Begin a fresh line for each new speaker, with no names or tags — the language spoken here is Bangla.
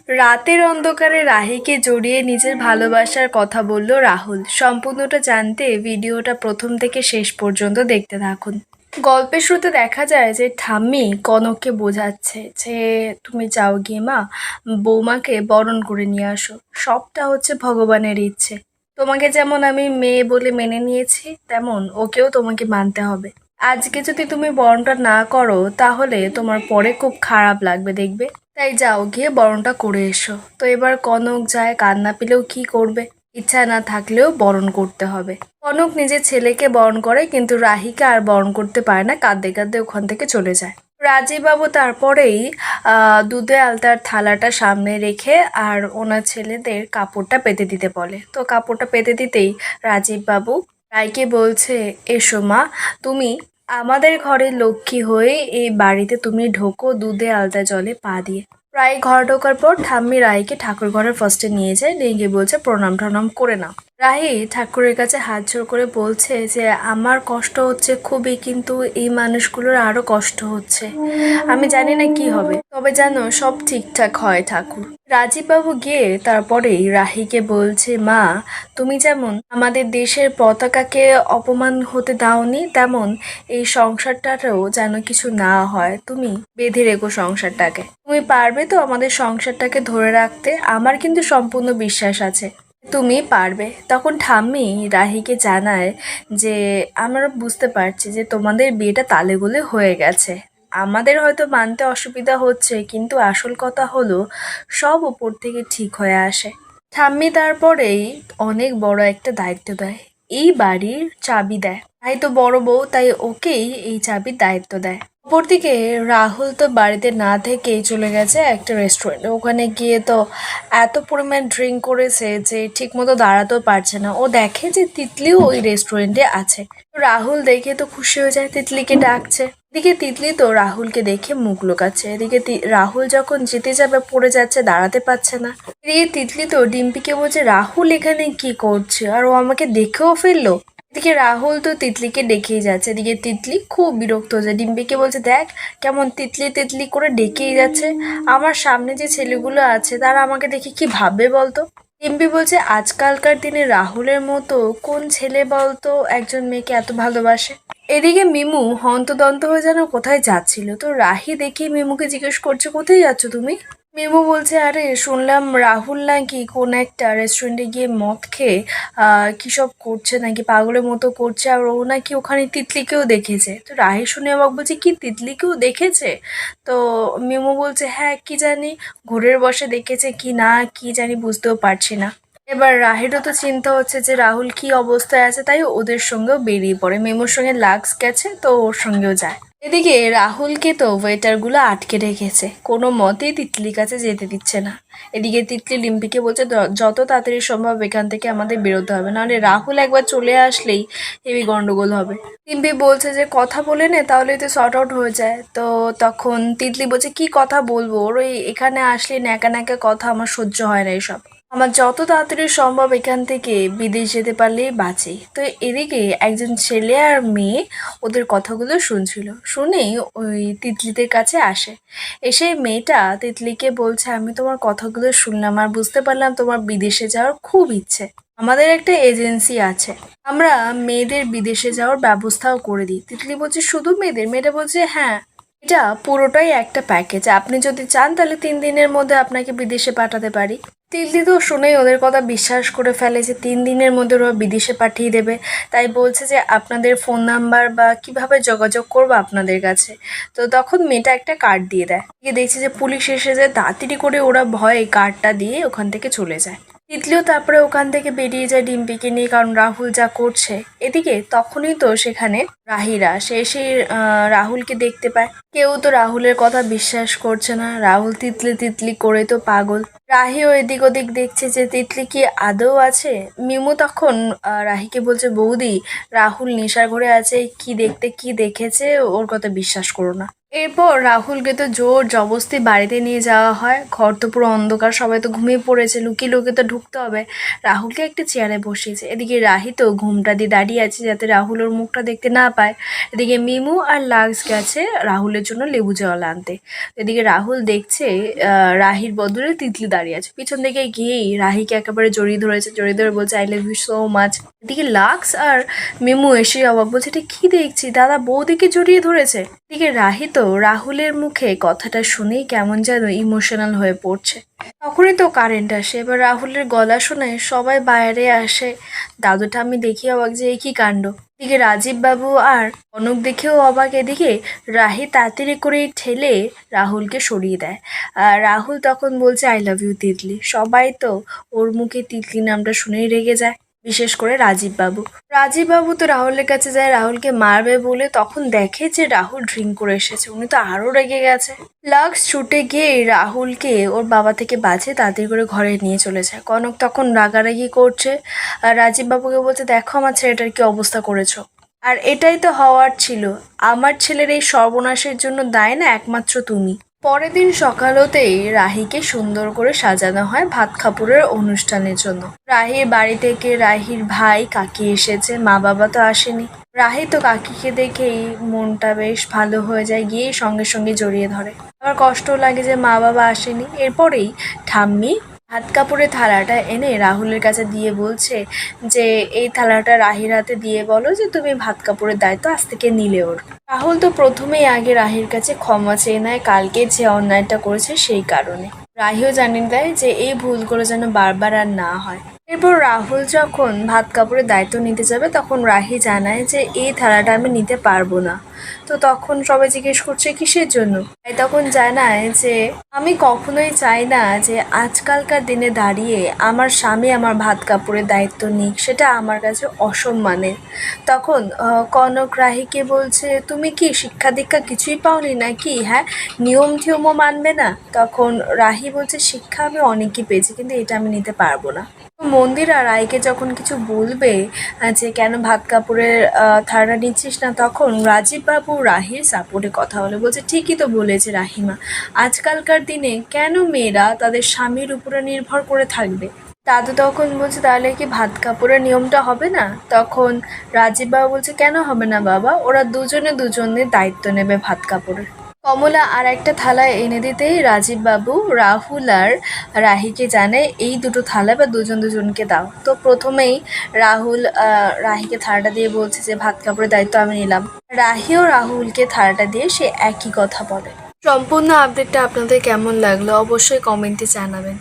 রাতের অন্ধকারে রাহিকে জড়িয়ে নিজের ভালোবাসার কথা বলল রাহুল। সম্পূর্ণটা জানতে ভিডিওটা প্রথম থেকে শেষ পর্যন্ত দেখতে থাকুন। গল্পের শুরুতে দেখা যায় যে ঠাম্মি কনককে বোঝাচ্ছে যে তুমি যাও গিয়ে মা বৌমাকে বরণ করে নিয়ে আসো, সবটা হচ্ছে ভগবানের ইচ্ছে। তোমাকে যেমন আমি মেয়ে বলে মেনে নিয়েছি, তেমন ওকেও তোমাকে মানতে হবে। আজকে যদি তুমি বরণটা না করো তাহলে তোমার পরে খুব খারাপ লাগবে দেখবে। তাই যাও গিয়ে বরণটা করে এসো। তো এবার কনক যায়, কান্না পেলেও কি করবে, ইচ্ছা না থাকলেও বরণ করতে হবে। কনক নিজের ছেলেকে বরণ করে, কিন্তু রাহিকে আর বরণ করতে পারে না, কাঁদতে কাঁদতে ওখান থেকে চলে যায়। রাজীব বাবু তারপরেই দুধে আলতার থালাটা সামনে রেখে আর ওনার ছেলেদের কাপড়টা পেতে দিতে বলে। তো কাপড়টা পেতে দিতেই রাজীব বাবু রায়কে বলছে, এসো মা, তুমি আমাদের ঘরের লক্ষ্মী হয়ে এই বাড়িতে তুমি ঢোকো দুধে আলতা জলে পা দিয়ে। রায় ঘর ঢোকার পর ঠাম্মি রায়কে ঠাকুর ঘরের ফার্স্টে নিয়ে যায়, নিয়ে গিয়ে বলছে প্রণাম টনাম করে নাও। রাহি ঠাকুরের কাছে হাত জোড় করে বলছে যে আমার কষ্ট হচ্ছে খুবই, কিন্তু এই মানুষগুলোর আরো কষ্ট হচ্ছে, আমি জানি না কি হবে, তবে জানো সব ঠিকঠাক হয় ঠাকুর। রাজীববাবু গিয়ে তারপরেই রাহিকে বলছে, মা তুমি যেমন আমাদের দেশের পতাকাকে অপমান হতে দাওনি, তেমন এই সংসারটারও যেন কিছু না হয়, তুমি বেঁধে রেখো সংসারটাকে। তুমি পারবে তো আমাদের সংসারটাকে ধরে রাখতে? আমার কিন্তু সম্পূর্ণ বিশ্বাস আছে তুমি পারবে। তখন ঠাম্মি রাহিকে জানায় যে আমরা বুঝতে পারছি যে তোমাদের বিয়েটা তালেগোলে হয়ে গেছে, আমাদের হয়তো মানতে অসুবিধা হচ্ছে, কিন্তু আসল কথা হলো সব উপর থেকে ঠিক হয়ে আসে। ঠাম্মি তারপরেই অনেক বড় একটা দায়িত্ব দেয়, এই বাড়ির চাবি দেয়। তাই তো বড় বউ, তাই ওকেই এই চাবির দায়িত্ব দেয়। অপরদিকে রাহুল তো বাড়িতে না থেকেই চলে গেছে একটা রেস্টুরেন্টে। ওখানে গিয়ে তো এত পরিমাণ ড্রিঙ্ক করেছে যে ঠিক মতো দাঁড়াতেও পারছে না। ও দেখে যে তিতলিও ওই রেস্টুরেন্টে আছে। রাহুল দেখে তো খুশি হয়ে যায়, তিতলিকে ডাকছে। এদিকে তিতলি তো রাহুলকে দেখে মুখ লুকাচ্ছে। এদিকে রাহুল যখন যেতে যাবে পড়ে যাচ্ছে, দাঁড়াতে পারছে না। এদিকে তিতলি তো ডিম্পিকে বলছে রাহুল এখানে কি করছে, আর ও আমাকে দেখেও ফেললো। এদিকে রাহুল তো তিতলিকে ডেকেই যাচ্ছে। এদিকে তিতলি খুব বিরক্ত হয়ে যায়, ডিম্পিকে বলছে দেখ কেমন তিতলি তিতলি করে ডেকেই যাচ্ছে, আমার সামনে যে ছেলেগুলো আছে তারা আমাকে দেখে কি ভাববে বলতো। ডিম্পি বলছে আজকালকার দিনে রাহুলের মতো কোন ছেলে বলতো একজন মেয়েকে এত ভালোবাসে। এদিকে মিমু হন্তদন্ত হয়ে যেন কোথায় যাচ্ছিল। তো রাহি দেখি মিমুকে জিজ্ঞেস করছে, কোথায় যাচ্ছ তুমি? মিমু বলছে, আরে শুনলাম রাহুল নাকি কোন একটা রেস্টুরেন্টে গিয়ে মদ খেয়ে কি সব করছে, নাকি পাগলের মতো করছে, আর ও নাকি ওখানে তিতলিকেও দেখেছে। তো রাহি শুনে অবাক, বলছে কি তিতলিকেও দেখেছে? তো মিমু বলছে হ্যাঁ, কি জানি ঘোরের বসে দেখেছে কি না, কি জানি বুঝতেও পারছি না। এবার রাহিরও তো চিন্তা হচ্ছে যে রাহুল কি অবস্থায় আছে, তাই ওদের সঙ্গেও বেরিয়ে পড়ে। মেমোর সঙ্গে লাক্স গেছে, তো ওর সঙ্গেও যায়। এদিকে রাহুলকে তো ওয়েটারগুলো আটকে রেখেছে, কোনো মতেই তিতলির কাছে যেতে দিচ্ছে না। এদিকে তিতলি লিম্পিকে বলছে যত তাড়াতাড়ি সম্ভব এখান থেকে আমাদের বেরোতে হবে, নাহলে রাহুল একবার চলে আসলেই হেবি গন্ডগোল হবে। লিম্পি বলছে যে কথা বলে নে, তাহলে তো শর্ট আউট হয়ে যায়। তো তখন তিতলি বলছে কি কথা বলবো, ওর ওই এখানে আসলে ন্যাকা ন্যাকা কথা আমার সহ্য হয় না এসব, আমার যত তাড়াতাড়ি সম্ভব এখান থেকে বিদেশ যেতে পারলেই বাঁচি। তো এদিকে একজন ছেলে আর মেয়ে ওদের কথাগুলো শুনছিল, শুনেই ওই তিতলিদের কাছে আসে। এসে মেয়েটা তিতলিকে বলছে, আমি তোমার কথাগুলো শুনলাম আর বুঝতে পারলাম তোমার বিদেশে যাওয়ার খুব ইচ্ছে। আমাদের একটা এজেন্সি আছে, আমরা মেয়েদের বিদেশে যাওয়ার ব্যবস্থাও করে দিই। তিতলি বলছে শুধু মেয়েদের? মেয়েটা বলছে হ্যাঁ, এটা পুরোটাই একটা প্যাকেজ, আপনি যদি চান তাহলে 3 দিনের মধ্যে আপনাকে বিদেশে পাঠাতে পারি। তিতলি তো শুনেই ওদের কথা বিশ্বাস করে ফেলে যে 3 দিনের মধ্যে ওরা বিদেশে পাঠিয়ে দেবে। তাই বলছে যে আপনাদের ফোন নাম্বার বা কিভাবে যোগাযোগ করবো আপনাদের কাছে। তো তখন মেয়েটা একটা কার্ড দিয়ে দেয়, গিয়ে দেখছে যে পুলিশ এসে যায়, তাড়াতাড়ি করে ওরা ভয়ে কার্ডটা দিয়ে ওখান থেকে চলে যায়। তিতলিও তারপরে ওখান থেকে বেরিয়ে যায় ডিম্পিকে নিয়ে, কারণ রাহুল যা করছে। এদিকে তখনই তো সেখানে রাহিরা সে রাহুলকে দেখতে পায়। কেউ তো রাহুলের কথা বিশ্বাস করছে না, রাহুল তিতলি তিতলি করে তো পাগল। রাহিও এদিক ওদিক দেখছে যে তিতলি কি আদৌ আছে। মিমু তখন রাহিকে বলছে, বৌদি রাহুল নেশার ঘরে আছে, কি দেখতে কি দেখেছে ওর কথা বিশ্বাস করো না। এরপর রাহুলকে তো জোর জবরদস্তি বাড়িতে নিয়ে যাওয়া হয়। ঘর তো পুরো অন্ধকার, সবাই তো ঘুমিয়ে পড়েছে, লুকিয়ে লুকিয়ে তো ঢুকতে হবে। রাহুলকে একটা চেয়ারে বসিয়েছে। এদিকে রাহি তো ঘুমটা দিয়ে দাঁড়িয়ে আছে যাতে রাহুল ওর মুখটা দেখতে না পায়। এদিকে মিমু আর লাক্স গেছে রাহুলের জন্য লেবু জল আনতে। এদিকে রাহুল দেখছে রাহির বদলে তিতলি দাঁড়িয়ে আছে। পিছন দিকে গিয়েই রাহিকে একেবারে জড়িয়ে ধরেছে, জড়িয়ে ধরে বলছে I love you so much. এদিকে লাক্স আর মিমু এসে অবাক, বলছে এটা কি দেখছি, দাদা বৌদিকে জড়িয়ে ধরেছে। এদিকে রাহি তো রাহুলের মুখে কথাটা শুনেই কেমন যেন ইমোশনাল হয়ে পড়ছে। তখনই তো কারেন্ট আসে। এবার রাহুলের গলা শুনে সবাই বাইরে আসে। দাদু ঠাম্মি দেখি অবাক যে এ কি কাণ্ড। এদিকে রাজীব বাবু আর কনক দেখেও অবাক। এদিকে রাহি তাড়াতাড়ি করে ঠেলে রাহুলকে সরিয়ে দেয়। আর রাহুল তখন বলছে আই লাভ ইউ তিতলি। সবাই তো ওর মুখে তিতলি নামটা শুনেই রেগে যায়, বিশেষ করে রাজীব বাবু। রাজীব বাবু তো রাহুলের কাছে যায় রাহুলকে মারবে বলে, তখন দেখে যে রাহুল ড্রিঙ্ক করে এসেছে। উনি তো আরো রেগে গেছে। লাক্স ছুটে গিয়ে রাহুলকে ওর বাবা থেকে বাঁচিয়ে তাড়াতাড়ি করে ঘরে নিয়ে চলে যায়। কনক তখন রাগারাগি করছে আর রাজীব বাবুকে বলছে দেখো আমার ছেলেটার কি অবস্থা করেছো। আর এটাই তো হওয়ার ছিল, আমার ছেলের এই সর্বনাশের জন্য দায় না একমাত্র তুমি। পরের দিন সকাল হতেই রাহিকে সুন্দর করে সাজানো হয় ভাত কাপড়ের অনুষ্ঠানের জন্য। রাহির বাড়ি থেকে রাহির ভাই কাকি এসেছে, মা বাবা তো আসেনি। রাহি তো কাকিকে দেখেই মনটা বেশ ভালো হয়ে যায়, গিয়ে সঙ্গে সঙ্গে জড়িয়ে ধরে। আবার কষ্ট লাগে যে মা বাবা আসেনি। এরপরেই ঠাম্মি ভাত কাপড়ের থালাটা এনে রাহুলের কাছে দিয়ে বলছে যে এই থালাটা রাহির হাতে দিয়ে বলো যে তুমি ভাত কাপড়ের দায়িত্ব আজ থেকে নিলে ওর। রাহুল তো প্রথমেই আগে রাহির কাছে ক্ষমা চেয়ে নেয় কালকে যে অন্যায়টা করেছে সেই কারণে। রাহিও জানিয়ে দেয় যে এই ভুলগুলো যেন বারবার আর না হয়। এরপর রাহুল যখন ভাত কাপড়ের দায়িত্ব নিতে যাবে তখন রাহি জানায় যে এই থালাটা আমি নিতে পারবো না। তো তখন সবাই জিজ্ঞেস করছে কিসের জন্য। তাই তখন জানায় যে আমি কখনোই চাই না যে আজকালকার দিনে দাঁড়িয়ে আমার স্বামী আমার ভাত কাপড়ের দায়িত্ব নিক, সেটা আমার কাছে অসম্মানের। তখন কনক রাহিকে বলছে তুমি কি শিক্ষা দীক্ষা কিছুই পাওনি নাকি, হ্যাঁ নিয়ম টিয়মও মানবে না। তখন রাহি বলছে শিক্ষা আমি অনেকই পেয়েছি কিন্তু এটা আমি নিতে পারবো না। মন্দিরা রায়কে যখন কিছু বলবে যে কেন ভাত কাপড়ের থালাটা নিচ্ছিস না, তখন রাজীব বাবু রাহির সাপোর্টে কথা বলে, বলছে ঠিকই তো বলেছে রাহিমা, আজকালকার দিনে কেন মেয়েরা তাদের স্বামীর উপরে নির্ভর করে থাকবে। দাদু তখন বলছে তাহলে কি ভাত কাপড়ের নিয়মটা হবে না। তখন রাজীব বাবু বলছে কেন হবে না বাবা, ওরা দুজনে দুজনের দায়িত্ব নেবে ভাত কাপড়ের। কমলা আর একটা থালা এনে দিতেই রাজীব বাবু রাহুল আর রাহিকে জানায় এই দুটো থালা বা দুজন দুজনকে দাও। তো প্রথমেই রাহুল রাহিকে থালাটা দিয়ে বলছে যে ভাত কাপড়ের দায়িত্ব আমি নিলাম। রাহিও রাহুলকে থালাটা দিয়ে সে একই কথা বলে। সম্পূর্ণ আপডেটটা আপনাদের কেমন লাগলো অবশ্যই কমেন্টে জানাবেন।